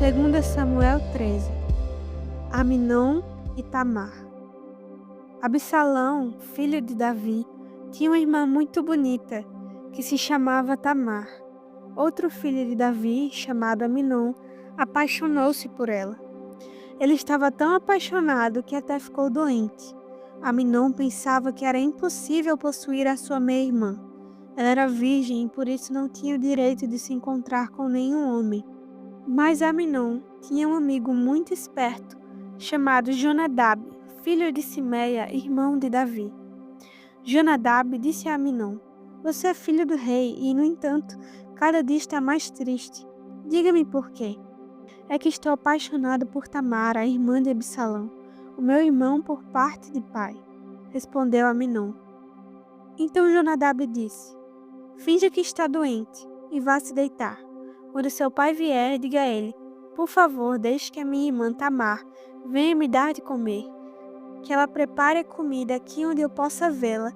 2 Samuel 13. Aminon e Tamar. Absalão, filho de Davi, tinha uma irmã muito bonita, que se chamava Tamar. Outro filho de Davi, chamado Aminon, apaixonou-se por ela. Ele estava tão apaixonado que até ficou doente. Aminon pensava que era impossível possuir a sua meia-irmã. Ela era virgem e por isso não tinha o direito de se encontrar com nenhum homem. Mas Aminon tinha um amigo muito esperto, chamado Jonadab, filho de Simeia, irmão de Davi. Jonadab disse a Aminon: "Você é filho do rei e, no entanto, cada dia está mais triste. Diga-me por quê." "É que estou apaixonado por Tamar, a irmã de Absalão, o meu irmão por parte de pai," respondeu Aminon. Então Jonadab disse: "Finja que está doente e vá se deitar. Quando seu pai vier, diga a ele: por favor, deixe que a minha irmã Tamar venha me dar de comer, que ela prepare a comida aqui onde eu possa vê-la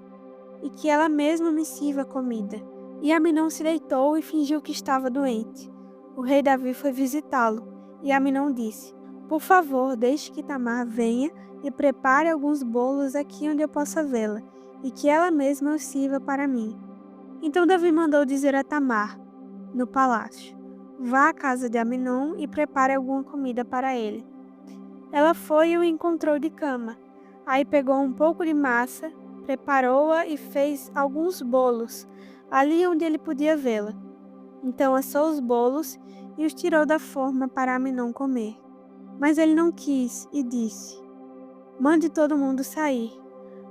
e que ela mesma me sirva a comida." E Aminon se deitou e fingiu que estava doente. O rei Davi foi visitá-lo e Aminon disse: "Por favor, deixe que Tamar venha e prepare alguns bolos aqui onde eu possa vê-la e que ela mesma os sirva para mim." Então Davi mandou dizer a Tamar, no palácio: "Vá à casa de Aminon e prepare alguma comida para ele." Ela foi e o encontrou de cama. Aí pegou um pouco de massa, preparou-a e fez alguns bolos, ali onde ele podia vê-la. Então assou os bolos e os tirou da forma para Aminon comer. Mas ele não quis e disse: "Mande todo mundo sair."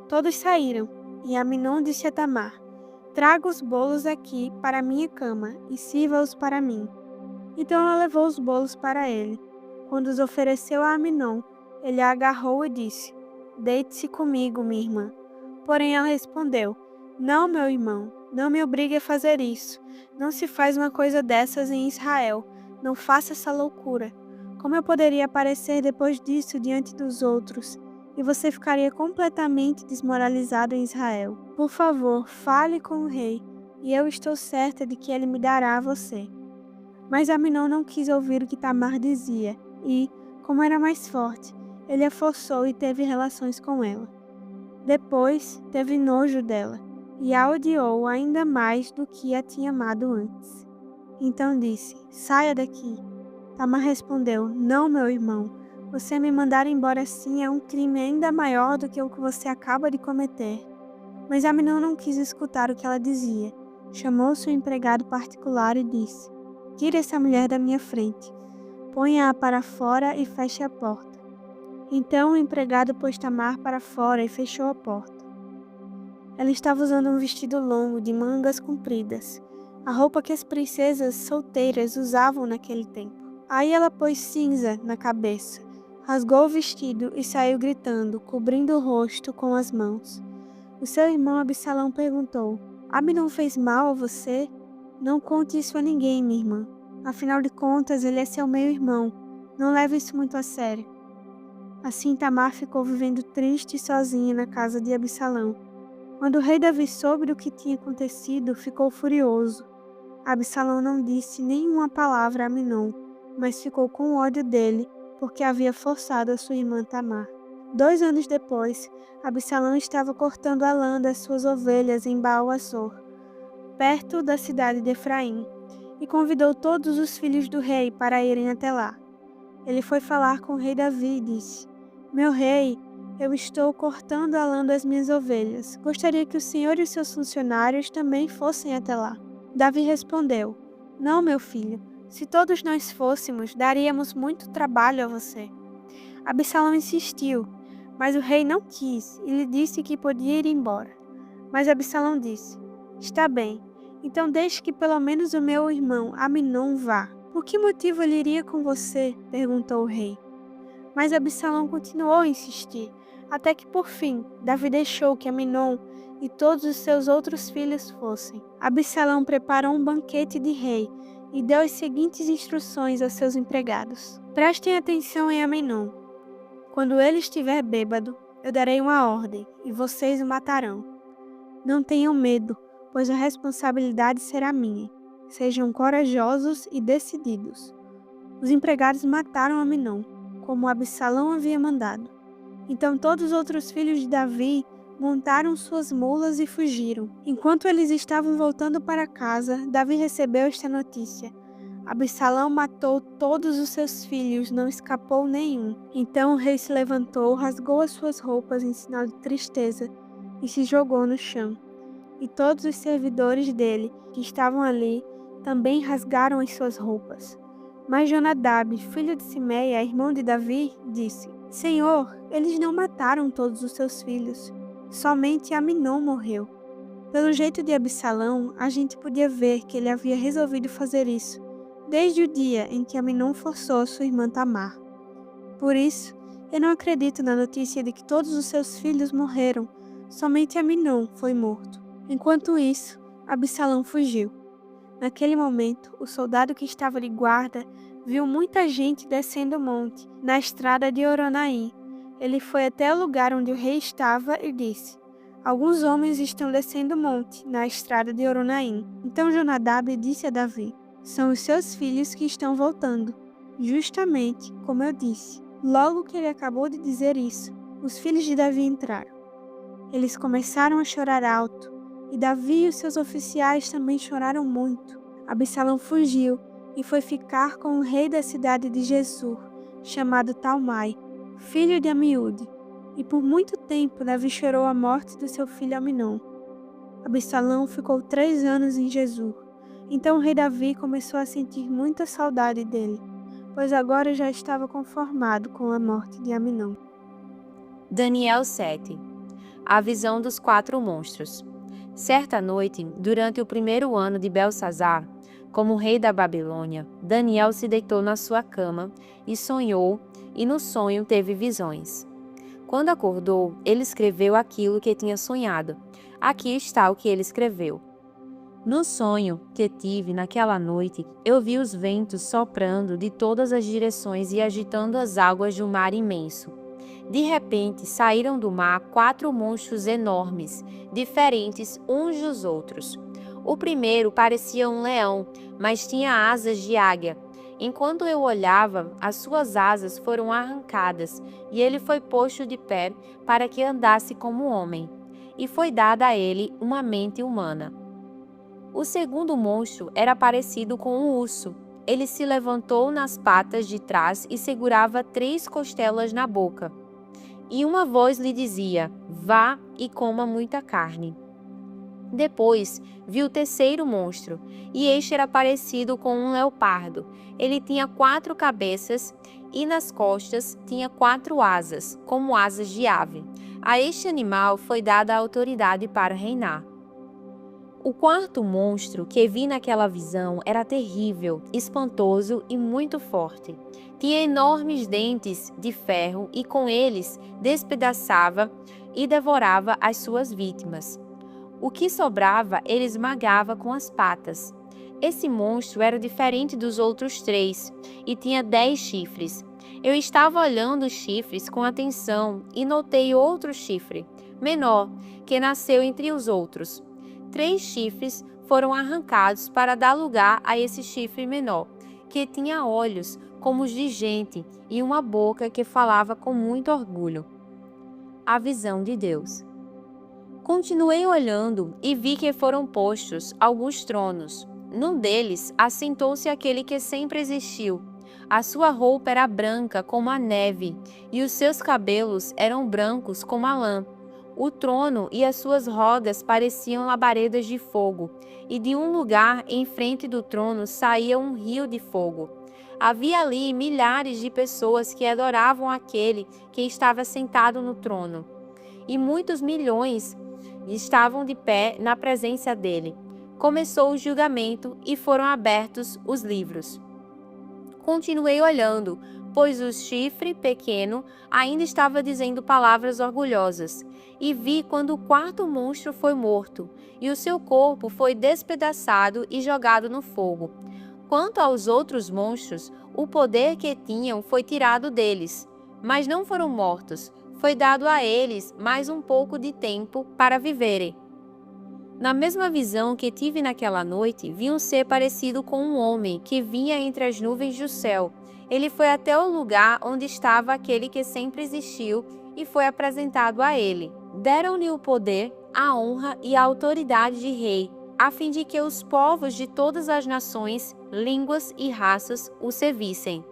Todos saíram, e Aminon disse a Tamar: "Traga os bolos aqui para a minha cama e sirva-os para mim." Então ela levou os bolos para ele. Quando os ofereceu a Aminon, ele a agarrou e disse: "Deite-se comigo, minha irmã." Porém ela respondeu: "Não, meu irmão, não me obrigue a fazer isso. Não se faz uma coisa dessas em Israel. Não faça essa loucura. Como eu poderia aparecer depois disso diante dos outros? E você ficaria completamente desmoralizado em Israel. Por favor, fale com o rei, e eu estou certa de que ele me dará a você." Mas Aminon não quis ouvir o que Tamar dizia e, como era mais forte, ele a forçou e teve relações com ela. Depois, teve nojo dela e a odiou ainda mais do que a tinha amado antes. Então disse: "Saia daqui." Tamar respondeu: "Não, meu irmão. Você me mandar embora assim é um crime ainda maior do que o que você acaba de cometer." Mas Aminon não quis escutar o que ela dizia. Chamou seu empregado particular e disse: "Tire essa mulher da minha frente. Ponha-a para fora e feche a porta." Então o empregado pôs Tamar para fora e fechou a porta. Ela estava usando um vestido longo de mangas compridas, a roupa que as princesas solteiras usavam naquele tempo. Aí ela pôs cinza na cabeça, rasgou o vestido e saiu gritando, cobrindo o rosto com as mãos. O seu irmão Absalão perguntou: "Aminon fez mal a você? Não conte isso a ninguém, minha irmã. Afinal de contas, ele é seu meio-irmão. Não leve isso muito a sério." Assim Tamar ficou vivendo triste e sozinha na casa de Absalão. Quando o rei Davi soube do que tinha acontecido, ficou furioso. Absalão não disse nenhuma palavra a Aminon, mas ficou com ódio dele, porque havia forçado a sua irmã Tamar. 2 anos depois, Absalão estava cortando a lã das suas ovelhas em Baal-Azor, perto da cidade de Efraim, e convidou todos os filhos do rei para irem até lá. Ele foi falar com o rei Davi e disse: "Meu rei, eu estou cortando a lã das minhas ovelhas. Gostaria que o senhor e os seus funcionários também fossem até lá." Davi respondeu: "Não, meu filho. Se todos nós fôssemos, daríamos muito trabalho a você." Absalão insistiu, mas o rei não quis e lhe disse que podia ir embora. Mas Absalão disse: "Está bem, então deixe que pelo menos o meu irmão Aminon vá." "Por que motivo ele iria com você?" perguntou o rei. Mas Absalão continuou a insistir, até que por fim Davi deixou que Aminon e todos os seus outros filhos fossem. Absalão preparou um banquete de rei e deu as seguintes instruções aos seus empregados: "Prestem atenção em Aminon. Quando ele estiver bêbado, eu darei uma ordem e vocês o matarão. Não tenham medo, pois a responsabilidade será minha. Sejam corajosos e decididos." Os empregados mataram Aminon, como Absalão havia mandado. Então todos os outros filhos de Davi montaram suas mulas e fugiram. Enquanto eles estavam voltando para casa, Davi recebeu esta notícia: Absalão matou todos os seus filhos, não escapou nenhum. Então o rei se levantou, rasgou as suas roupas em sinal de tristeza e se jogou no chão. E todos os servidores dele, que estavam ali, também rasgaram as suas roupas. Mas Jonadab, filho de Simeia, irmão de Davi, disse: Senhor, eles não mataram todos os seus filhos. Somente Aminon morreu. Pelo jeito de Absalão, a gente podia ver que ele havia resolvido fazer isso, desde o dia em que Aminon forçou sua irmã Tamar. Por isso, eu não acredito na notícia de que todos os seus filhos morreram. Somente Aminon foi morto. Enquanto isso, Absalão fugiu. Naquele momento, o soldado que estava de guarda viu muita gente descendo o monte, na estrada de Horonaim. Ele foi até o lugar onde o rei estava e disse: Alguns homens estão descendo o monte, na estrada de Horonaim. Então Jonadab disse a Davi: São os seus filhos que estão voltando. Justamente como eu disse. Logo que ele acabou de dizer isso, os filhos de Davi entraram. Eles começaram a chorar alto, e Davi e os seus oficiais também choraram muito. Absalão fugiu e foi ficar com o rei da cidade de Gesur, chamado Talmai, filho de Amiúde. E por muito tempo Davi chorou a morte do seu filho Aminon. Absalão ficou 3 anos em Gesur. Então o rei Davi começou a sentir muita saudade dele, pois agora já estava conformado com a morte de Aminon. Daniel 7. A visão dos 4 monstros. Certa noite, durante o 1º ano de Belsazar, como rei da Babilônia, Daniel se deitou na sua cama e sonhou, e no sonho teve visões. Quando acordou, ele escreveu aquilo que tinha sonhado. Aqui está o que ele escreveu. No sonho que tive naquela noite, eu vi os ventos soprando de todas as direções e agitando as águas do mar imenso. De repente, saíram do mar 4 monstros enormes, diferentes uns dos outros. O primeiro parecia um leão, mas tinha asas de águia. Enquanto eu olhava, as suas asas foram arrancadas, e ele foi posto de pé para que andasse como homem. E foi dada a ele uma mente humana. O segundo monstro era parecido com um urso. Ele se levantou nas patas de trás e segurava 3 costelas na boca. E uma voz lhe dizia: Vá e coma muita carne. Depois vi o terceiro monstro, e este era parecido com um leopardo. Ele tinha 4 cabeças e nas costas tinha 4 asas, como asas de ave. A este animal foi dada a autoridade para reinar. O quarto monstro que vi naquela visão era terrível, espantoso e muito forte. Tinha enormes dentes de ferro e com eles despedaçava e devorava as suas vítimas. O que sobrava ele esmagava com as patas. Esse monstro era diferente dos outros 3 e tinha 10 chifres. Eu estava olhando os chifres com atenção e notei outro chifre, menor, que nasceu entre os outros. 3 chifres foram arrancados para dar lugar a esse chifre menor, que tinha olhos como os de gente e uma boca que falava com muito orgulho. A visão de Deus. Continuei olhando e vi que foram postos alguns tronos. Num deles assentou-se aquele que sempre existiu. A sua roupa era branca como a neve e os seus cabelos eram brancos como a lã. O trono e as suas rodas pareciam labaredas de fogo, e de um lugar em frente do trono saía um rio de fogo. Havia ali milhares de pessoas que adoravam aquele que estava sentado no trono, e muitos milhões estavam de pé na presença dele. Começou o julgamento e foram abertos os livros. Continuei olhando, pois o chifre pequeno ainda estava dizendo palavras orgulhosas, e vi quando o quarto monstro foi morto, e o seu corpo foi despedaçado e jogado no fogo. Quanto aos outros monstros, o poder que tinham foi tirado deles, mas não foram mortos, foi dado a eles mais um pouco de tempo para viverem. Na mesma visão que tive naquela noite, vi um ser parecido com um homem que vinha entre as nuvens do céu. Ele foi até o lugar onde estava aquele que sempre existiu e foi apresentado a ele. Deram-lhe o poder, a honra e a autoridade de rei, a fim de que os povos de todas as nações, línguas e raças o servissem.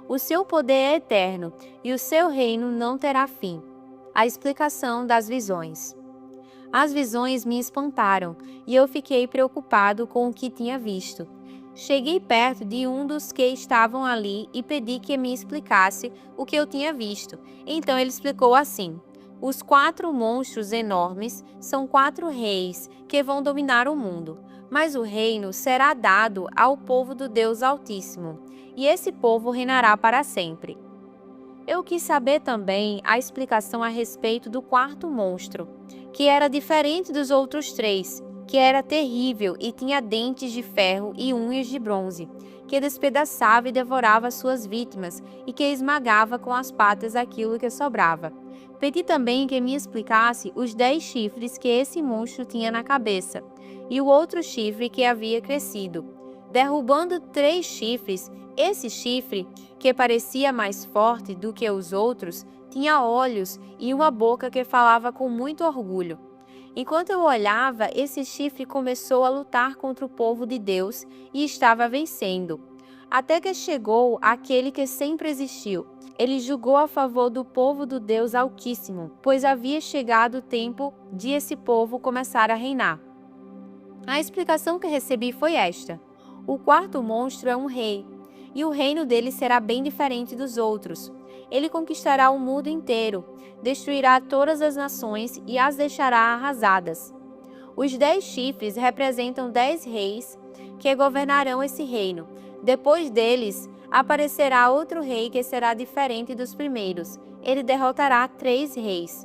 O seu poder é eterno e o seu reino não terá fim. A explicação das visões. As visões me espantaram e eu fiquei preocupado com o que tinha visto. Cheguei perto de um dos que estavam ali e pedi que me explicasse o que eu tinha visto. Então ele explicou assim: os 4 monstros enormes são 4 reis que vão dominar o mundo, mas o reino será dado ao povo do Deus Altíssimo, e esse povo reinará para sempre. Eu quis saber também a explicação a respeito do 4º monstro, que era diferente dos outros 3, que era terrível e tinha dentes de ferro e unhas de bronze, que despedaçava e devorava suas vítimas e que esmagava com as patas aquilo que sobrava. Pedi também que me explicasse os 10 chifres que esse monstro tinha na cabeça e o outro chifre que havia crescido. Derrubando 3 chifres, esse chifre, que parecia mais forte do que os outros, tinha olhos e uma boca que falava com muito orgulho. Enquanto eu olhava, esse chifre começou a lutar contra o povo de Deus e estava vencendo. Até que chegou aquele que sempre existiu. Ele julgou a favor do povo do Deus Altíssimo, pois havia chegado o tempo de esse povo começar a reinar. A explicação que recebi foi esta: o 4º monstro é um rei, e o reino dele será bem diferente dos outros. Ele conquistará o mundo inteiro, destruirá todas as nações e as deixará arrasadas. Os 10 chifres representam 10 reis que governarão esse reino. Depois deles, aparecerá outro rei que será diferente dos primeiros. Ele derrotará 3 reis.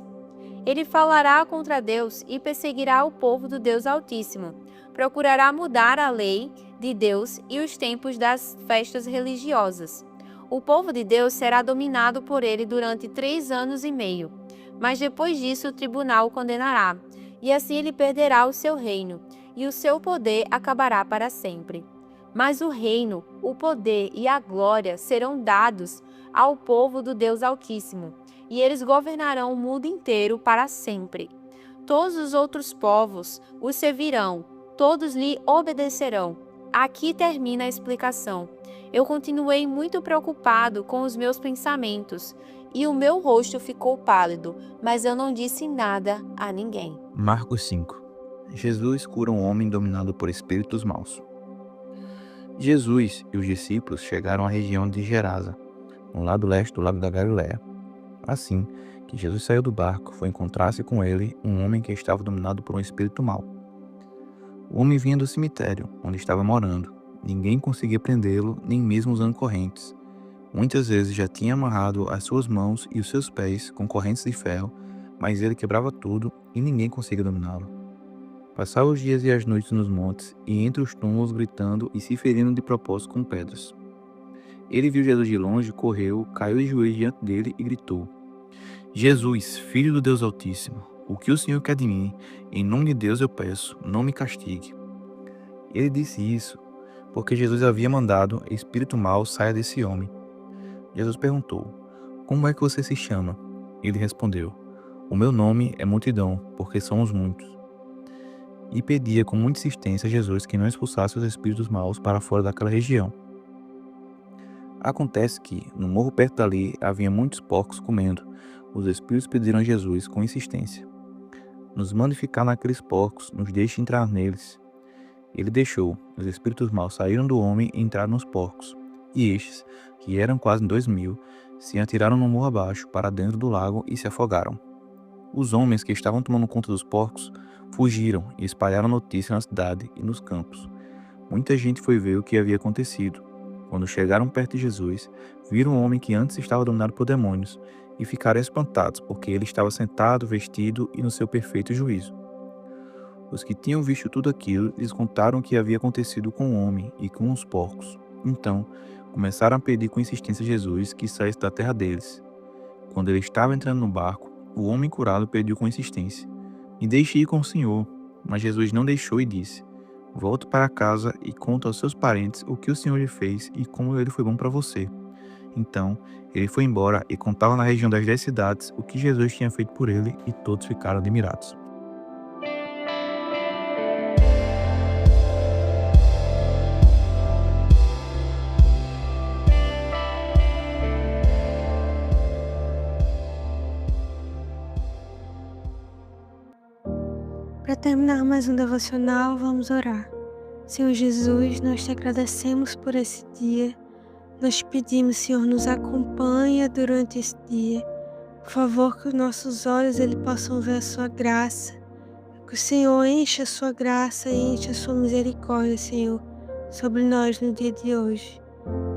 Ele falará contra Deus e perseguirá o povo do Deus Altíssimo. Procurará mudar a lei de Deus e os tempos das festas religiosas. O povo de Deus será dominado por ele durante 3 anos e meio. Mas depois disso o tribunal o condenará, e assim ele perderá o seu reino, e o seu poder acabará para sempre. Mas o reino, o poder e a glória serão dados ao povo do Deus Altíssimo, e eles governarão o mundo inteiro para sempre. Todos os outros povos o servirão, todos lhe obedecerão. Aqui termina a explicação. Eu continuei muito preocupado com os meus pensamentos, e o meu rosto ficou pálido, mas eu não disse nada a ninguém. Marcos 5. Jesus cura um homem dominado por espíritos maus. Jesus e os discípulos chegaram à região de Gerasa, no lado leste do lago da Galileia. Assim que Jesus saiu do barco, foi encontrar-se com ele um homem que estava dominado por um espírito mau. O homem vinha do cemitério, onde estava morando. Ninguém conseguia prendê-lo, nem mesmo usando correntes. Muitas vezes já tinha amarrado as suas mãos e os seus pés com correntes de ferro, mas ele quebrava tudo e ninguém conseguia dominá-lo. Passava os dias e as noites nos montes e entre os túmulos gritando e se ferindo de propósito com pedras. Ele viu Jesus de longe, correu, caiu de joelhos diante dele e gritou: Jesus, Filho do Deus Altíssimo, o que o Senhor quer de mim? Em nome de Deus eu peço, não me castigue. Ele disse isso porque Jesus havia mandado espírito mau saia desse homem. Jesus perguntou: como é que você se chama? Ele respondeu: o meu nome é Multidão, porque somos muitos. E pedia com muita insistência a Jesus que não expulsasse os espíritos maus para fora daquela região. Acontece que, no morro perto dali, havia muitos porcos comendo. Os espíritos pediram a Jesus com insistência: nos mande ficar naqueles porcos, nos deixe entrar neles. Ele deixou. Os espíritos maus saíram do homem e entraram nos porcos. E estes, que eram quase 2.000, se atiraram no morro abaixo, para dentro do lago e se afogaram. Os homens que estavam tomando conta dos porcos fugiram e espalharam notícia na cidade e nos campos. Muita gente foi ver o que havia acontecido. Quando chegaram perto de Jesus, viram um homem que antes estava dominado por demônios e ficaram espantados, porque ele estava sentado, vestido e no seu perfeito juízo. Os que tinham visto tudo aquilo lhes contaram o que havia acontecido com o homem e com os porcos. Então, começaram a pedir com insistência a Jesus que saísse da terra deles. Quando ele estava entrando no barco, o homem curado pediu com insistência: me deixe ir com o Senhor. Mas Jesus não deixou e disse: volte para casa e conta aos seus parentes o que o Senhor lhe fez e como ele foi bom para você. Então, ele foi embora e contava na região das 10 cidades o que Jesus tinha feito por ele, e todos ficaram admirados. Para terminar mais um devocional, vamos orar. Senhor Jesus, nós te agradecemos por esse dia. Nós te pedimos, Senhor, nos acompanha durante esse dia. Por favor, que os nossos olhos possam ver a sua graça. Que o Senhor encha a sua graça e encha a sua misericórdia, Senhor, sobre nós no dia de hoje.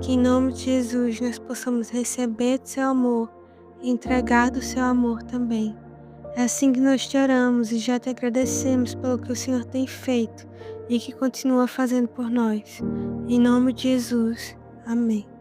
Que em nome de Jesus nós possamos receber do seu amor e entregar do seu amor também. É assim que nós te oramos e já te agradecemos pelo que o Senhor tem feito e que continua fazendo por nós. Em nome de Jesus. Amém.